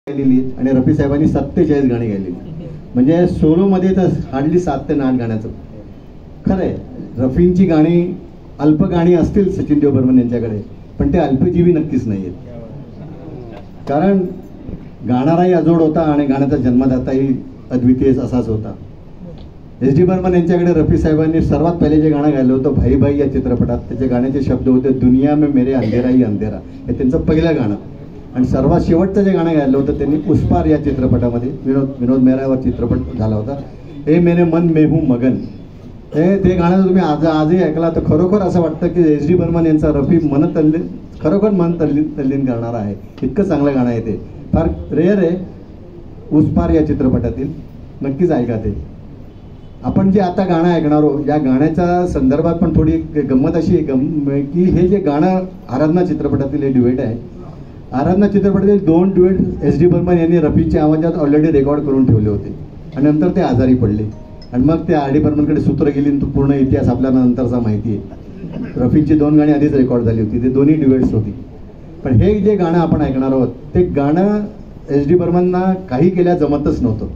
गायलेली आणि रफी साहेबांनी 47 गाणी गायलेली. म्हणजे सोलोमध्ये तर हार्डली 7 ते 8 गाण्याचं. खरं आहे, रफींची गाणी अल्प गाणी असतील सचिन देव बर्मन यांच्याकडे, पण ते अल्पजीवी नक्कीच नाही आहेत. कारण गाणाराही अजोड होता आणि गाण्याचा जन्मदाताही अद्वितीय असाच होता. एस डी बर्मन यांच्याकडे रफी साहेबांनी सर्वात पहिले जे गाणं गायलं होतं भाई भाई या चित्रपटात, त्याचे गाण्याचे शब्द होते दुनिया में मेरे अंधेरा ही अंधेरा. हे त्यांचं पहिलं गाणं. आणि सर्वात शेवटचं जे गाणं गायलं होतं त्यांनी पुष्पार या चित्रपटामध्ये, विनोद मेहरावर चित्रपट झाला होता, ए मेरे मन में हूँ मगन. ते गाणं तुम्ही आजही ऐकला तर खरोखर असं वाटतं की एस डी बर्मन यांचा रफी खरोखर मन तल्लीन करणारा आहे. इतकं चांगलं गाणं आहे ते. फार रेअर आहे पुष्पार या चित्रपटातील. नक्कीच ऐका ते. आपण जे आता गाणं ऐकणार आहोत या गाण्याच्या संदर्भात पण थोडी गंमत अशी आहे की हे जे गाणं आराधना चित्रपटातील हे ड्युएट आहे. आराधना चित्रपटातील 2 ड्युएट एस डी बर्मन यांनी रफीच्या आवाजात ऑलरेडी रेकॉर्ड करून ठेवले होते आणि नंतर ते आजारी पडले आणि मग ते आर डी बर्मनकडे सूत्र गेली. तो पूर्ण इतिहास आपल्याला नंतरचा माहिती आहे. रफीची 2 गाणी आधीच रेकॉर्ड झाली होती, ते दोन्ही ड्युएट्स होती. पण हे जे गाणं आपण ऐकणार आहोत ते गाणं एस डी बर्मनना काही केल्या जमतच नव्हतं.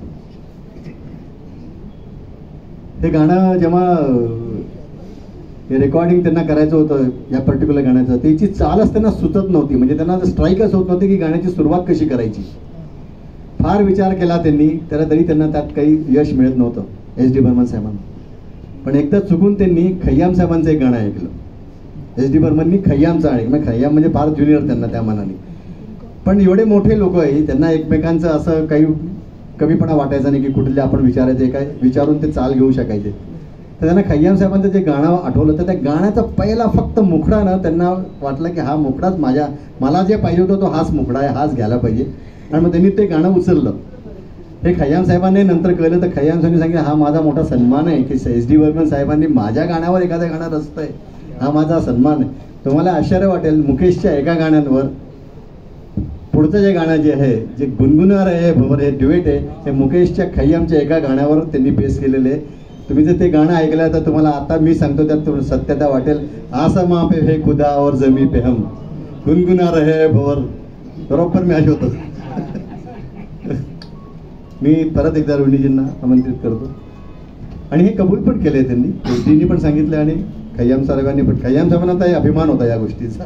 हे गाणं जेव्हा रेकॉर्डिंग त्यांना करायचं होतं या पर्टिक्युलर गाण्याचं, त्याची चालच त्यांना सुचत नव्हती. म्हणजे त्यांना स्ट्राईकच होत नव्हती की गाण्याची सुरुवात कशी करायची. फार विचार केला त्यांनी, तरी त्यांना त्यात काही यश मिळत नव्हतं एस डी बर्मन साहेबांना. पण एकदा चुकून त्यांनी खय्याम साहेबांचं एक गाणं ऐकलं. एस डी बर्मननी खय्यामचं ऐकलं. खय्याम म्हणजे फार ज्युनियर त्यांना त्या मनाने, पण एवढे मोठे लोक आहे त्यांना एकमेकांचं असं काही कमीपणा वाटायचा नाही की कुठले आपण विचारायचे काय, विचारून ते चाल घेऊ शकायचे. तर त्यांना खय्याम साहेबांचं जे गाणं आठवलं तर त्या गाण्याचा पहिला फक्त मुखडा ना त्यांना वाटलं की हा मुखडाच मला जे पाहिजे होतं तो हाच मुखडा आहे, हाच घ्यायला पाहिजे. आणि मग त्यांनी ते गाणं उचललं. हे खय्याम साहेबांनी नंतर कळलं तर खय्याम साहेबांनी सांगितलं हा माझा मोठा सन्मान आहे की एस डी बर्मन साहेबांनी माझ्या गाण्यावर एखादं गाणं रचतंय, हा माझा सन्मान आहे. तुम्हाला आश्चर्य वाटेल, मुकेशच्या एका गाण्यांवर पुढचं जे गाणं जे आहे जे गुणगुणार आहे भवर हे ड्युएट आहे, हे मुकेशच्या खय्यामच्या एका गाण्यावर त्यांनी बेस केलेले आहे. तुम्ही जर ते गाणं ऐकलं तर तुम्हाला आता मी सांगतो त्यात सत्यता वाटेल. आसमां पे है खुदा और जमी पे हम गुनगुना रहे भवर. बरोबर मी आठवतो. मी परत एकदा रोहिणीजींना आमंत्रित करतो. आणि हे कबूल पण केले त्यांनी, एस डीनी पण सांगितलं आणि खय्याम साहेबांनी पण. खय्याम साहेबांना अभिमान होता या गोष्टीचा.